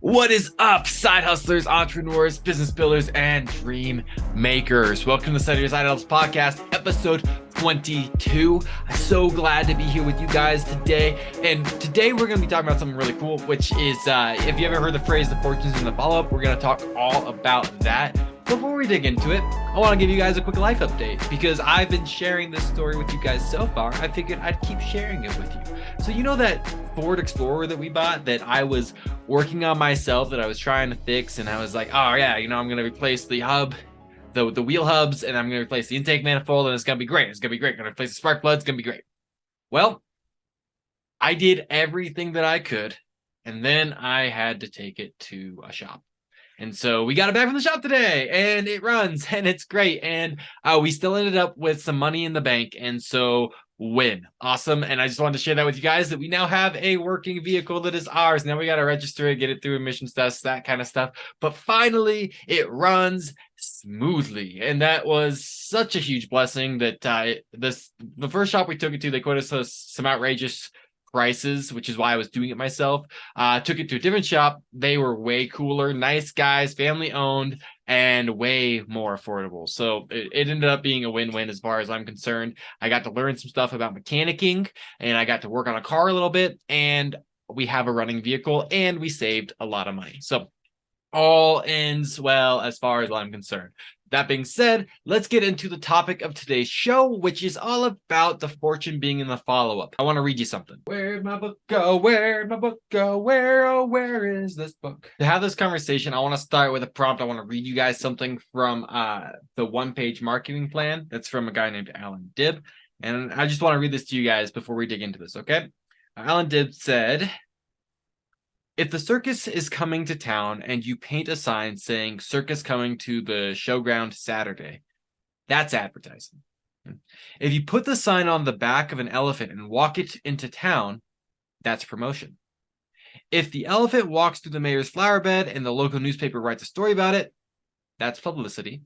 What is up, side hustlers, entrepreneurs, business builders, and dream makers? Welcome to Study Your Side Hustles Podcast, episode 22. I'm so glad to be here with you guys today. And today we're going to be talking about something really cool, which is if you ever heard the phrase, the fortunes in the follow-up, we're going to talk all about that. Before we dig into it, I want to give you guys a quick life update because I've been sharing this story with you guys so far. I figured I'd keep sharing it with you. So you know that Ford Explorer that we bought that I was working on myself, that I was trying to fix, and I was like, oh yeah, I'm going to replace the hub, the wheel hubs, and I'm going to replace the intake manifold, and it's going to be great. It's going to be great. I'm going to replace the spark plugs. It's going to be great. Well, I did everything that I could, and then I had to take it to a shop. And so we got it back from the shop today, and it runs, and it's great. And we still ended up with some money in the bank, and so win. Awesome. And I just wanted to share that with you guys that we now have a working vehicle that is ours. Now we got to register it, get it through emissions tests, that kind of stuff. But finally, it runs smoothly. And that was such a huge blessing that the first shop we took it to, they quoted us some outrageous prices, which is why I was doing it myself. Took it to a different shop. They were way cooler, nice guys, family owned, and way more affordable. So it ended up being a win-win as far as I'm concerned. I got to learn some stuff about mechanicking, and I got to work on a car a little bit, and we have a running vehicle, and we saved a lot of money. So all ends well as far as I'm concerned. That being said, let's get into the topic of today's show, which is all about the fortune being in the follow-up. I want to read you something. Where'd my book go? Where'd my book go? Where, oh, where is this book? To have this conversation, I want to start with a prompt. I want to read you guys something from the one-page marketing plan. That's from a guy named Alan Dibb. And I just want to read this to you guys before we dig into this, okay? Alan Dibb said, if the circus is coming to town and you paint a sign saying circus coming to the showground Saturday, that's advertising. If you put the sign on the back of an elephant and walk it into town, that's promotion. If the elephant walks through the mayor's flower bed and the local newspaper writes a story about it, that's publicity.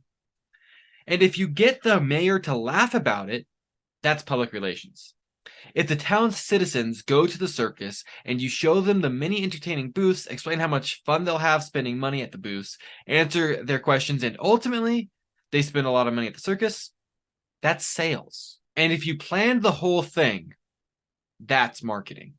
And if you get the mayor to laugh about it, that's public relations. If the town's citizens go to the circus and you show them the many entertaining booths, explain how much fun they'll have spending money at the booths, answer their questions, and ultimately they spend a lot of money at the circus, that's sales. And if you planned the whole thing, that's marketing.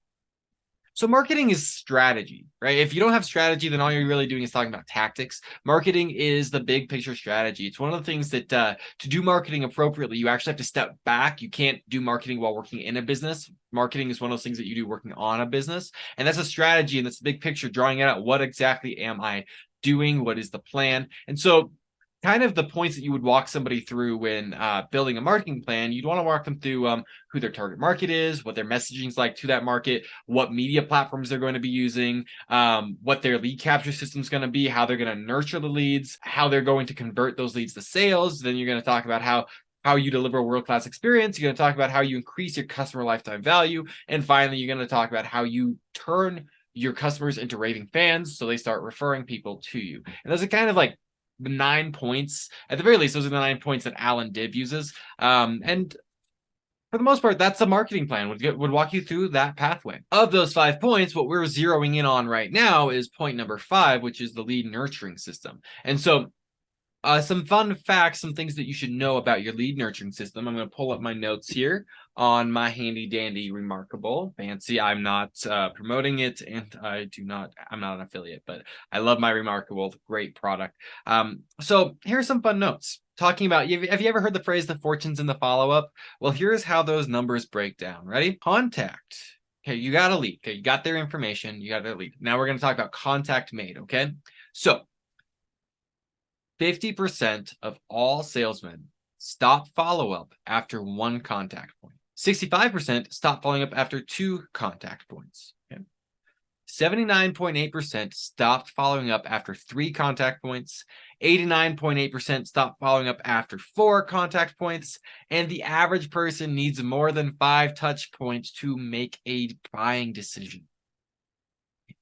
So marketing is strategy, right? If you don't have strategy, then all you're really doing is talking about tactics. Marketing is the big picture strategy. It's one of the things that to do marketing appropriately, you actually have to step back. You can't do marketing while working in a business. Marketing is one of those things that you do working on a business. And that's a strategy, and that's the big picture, drawing out what exactly am I doing? What is the plan? And so kind of the points that you would walk somebody through when building a marketing plan, you'd want to walk them through who their target market is, what their messaging is like to that market, what media platforms they're going to be using, what their lead capture system is going to be, how they're going to nurture the leads, how they're going to convert those leads to sales. Then you're going to talk about how you deliver a world-class experience. You're going to talk about how you increase your customer lifetime value. And finally, you're going to talk about how you turn your customers into raving fans so they start referring people to you. And those are kind of like the 9 points. At the very least, those are the 9 points that Alan Dibb uses. And for the most part, that's a marketing plan, would walk you through that pathway. Of those 5 points, what we're zeroing in on right now is point number 5, which is the lead nurturing system. And so some fun facts, some things that you should know about your lead nurturing system. I'm going to pull up my notes here on my handy dandy Remarkable. Fancy, I'm not promoting it, and I'm not an affiliate, but I love my Remarkable, great product. So here are some fun notes. Talking about, have you ever heard the phrase, the fortunes in the follow-up? Well, here's how those numbers break down. Ready? Contact. Okay, you got a lead. Okay, you got their information, you got their lead. Now we're going to talk about contact made, okay? So 50% of all salesmen stop follow-up after 1 contact point. 65% stop following up after 2 contact points. Okay? 79.8% stopped following up after 3 contact points. 89.8% stopped following up after 4 contact points. And the average person needs more than 5 touch points to make a buying decision.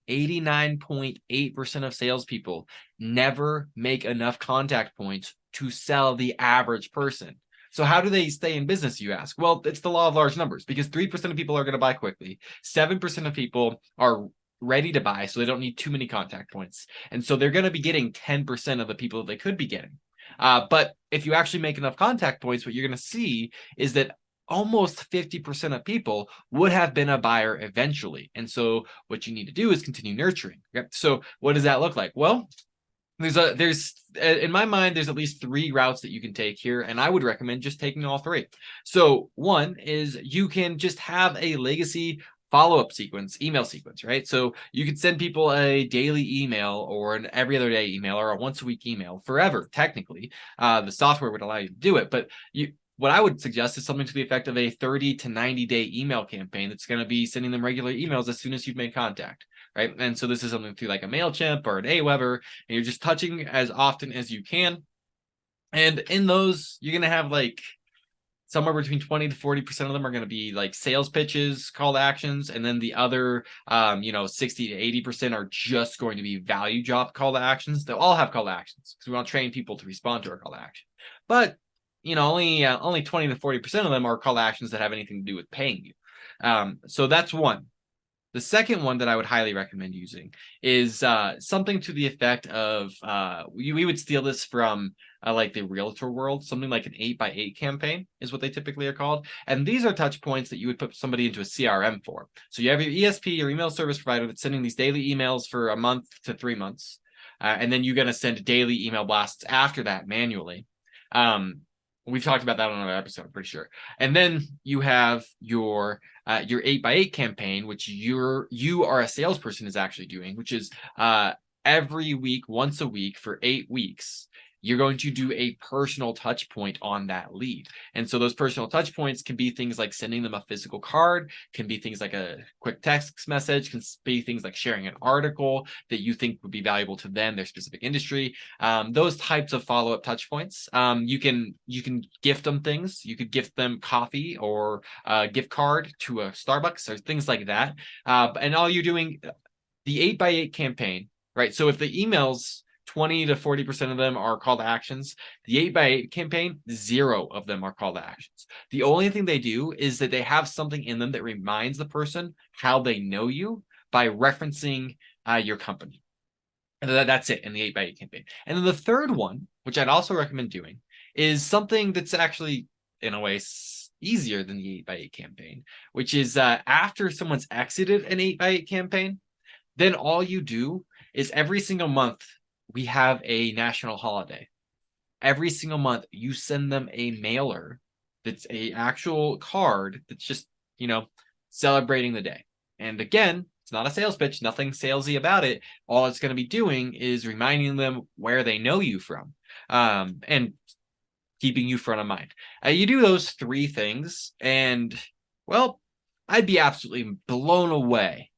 89.8% of salespeople never make enough contact points to sell the average person. So how do they stay in business, you ask? Well, it's the law of large numbers, because 3% of people are going to buy quickly. 7% of people are ready to buy, so they don't need too many contact points. And so they're going to be getting 10% of the people that they could be getting. But if you actually make enough contact points, what you're going to see is that almost 50% of people would have been a buyer eventually. And so what you need to do is continue nurturing. Okay? So what does that look like? Well, there's in my mind, there's at least 3 routes that you can take here, and I would recommend just taking all 3. So one is you can just have a legacy follow-up email sequence, right? So you could send people a daily email or an every other day email or a once a week email forever. Technically, the software would allow you to do it, but what I would suggest is something to the effect of a 30 to 90-day email campaign that's going to be sending them regular emails as soon as you've made contact, right? And so this is something through like a MailChimp or an Aweber, and you're just touching as often as you can. And in those, you're going to have like somewhere between 20 to 40% of them are going to be like sales pitches, call to actions. And then the other, 60 to 80% are just going to be value drop call to actions. They'll all have call to actions because we want to train people to respond to our call to action. But only 20 to 40% of them are call to actions that have anything to do with paying you. So that's one. The second one that I would highly recommend using is something to the effect of, we would steal this from like the realtor world, something like an 8x8 campaign is what they typically are called. And these are touch points that you would put somebody into a CRM for. So you have your ESP, your email service provider, that's sending these daily emails for a month to 3 months. And then you're going to send daily email blasts after that manually. We've talked about that on another episode, I'm pretty sure. And then you have your 8x8 campaign, which you are a salesperson is actually doing, which is every week, once a week for 8 weeks. You're going to do a personal touch point on that lead. And so those personal touch points can be things like sending them a physical card, can be things like a quick text message, can be things like sharing an article that you think would be valuable to them, their specific industry. Those types of follow-up touch points. You can gift them things. You could gift them coffee or a gift card to a Starbucks or things like that. And all you're doing, the 8x8 campaign, right? So if the emails, 20 to 40% of them are call to actions. The 8x8 campaign, 0 of them are call to actions. The only thing they do is that they have something in them that reminds the person how they know you by referencing your company. And that's it in the 8x8 campaign. And then the third one, which I'd also recommend doing, is something that's actually, in a way, easier than the 8x8 campaign, which is after someone's exited an 8x8 campaign, then all you do is every single month, we have a national holiday. Every single month, you send them a mailer that's an actual card that's just, celebrating the day. And again, it's not a sales pitch, nothing salesy about it. All it's going to be doing is reminding them where they know you from, and keeping you front of mind. You do those 3 things, and, well, I'd be absolutely blown away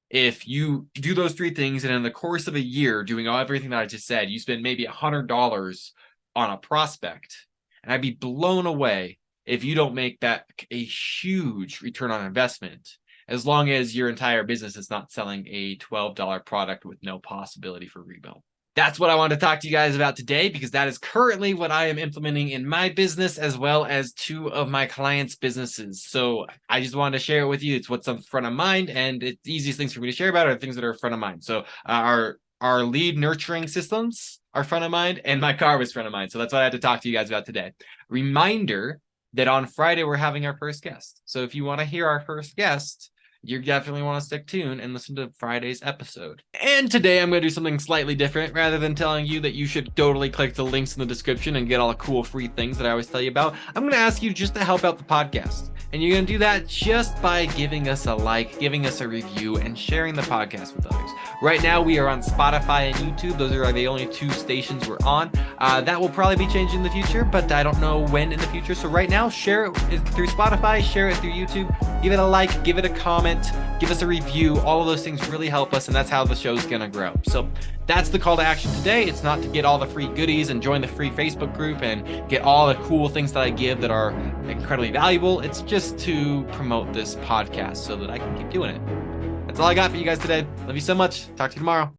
if you do those 3 things, and in the course of a year, doing everything that I just said, you spend maybe $100 on a prospect, and I'd be blown away if you don't make that a huge return on investment, as long as your entire business is not selling a $12 product with no possibility for rebuild. That's what I wanted to talk to you guys about today, because that is currently what I am implementing in my business as well as 2 of my clients' businesses. So I just wanted to share it with you. It's what's on front of mind, and it's the easiest things for me to share about are things that are front of mind. So our lead nurturing systems are front of mind, and my car was front of mind. So that's what I had to talk to you guys about today. Reminder that on Friday, we're having our first guest. So if you want to hear our first guest, you definitely want to stick tuned and listen to Friday's episode. And today I'm going to do something slightly different. Rather than telling you that you should totally click the links in the description and get all the cool free things that I always tell you about, I'm going to ask you just to help out the podcast. And you're going to do that just by giving us a like, giving us a review, and sharing the podcast with others. Right now, we are on Spotify and YouTube. Those are the only 2 stations we're on. That will probably be changing in the future, but I don't know when in the future. So right now, share it through Spotify, share it through YouTube, give it a like, give it a comment, give us a review. All of those things really help us, and that's how the show's going to grow. So that's the call to action today. It's not to get all the free goodies and join the free Facebook group and get all the cool things that I give that are incredibly valuable. It's just to promote this podcast so that I can keep doing it. That's all I got for you guys today. Love you so much. Talk to you tomorrow.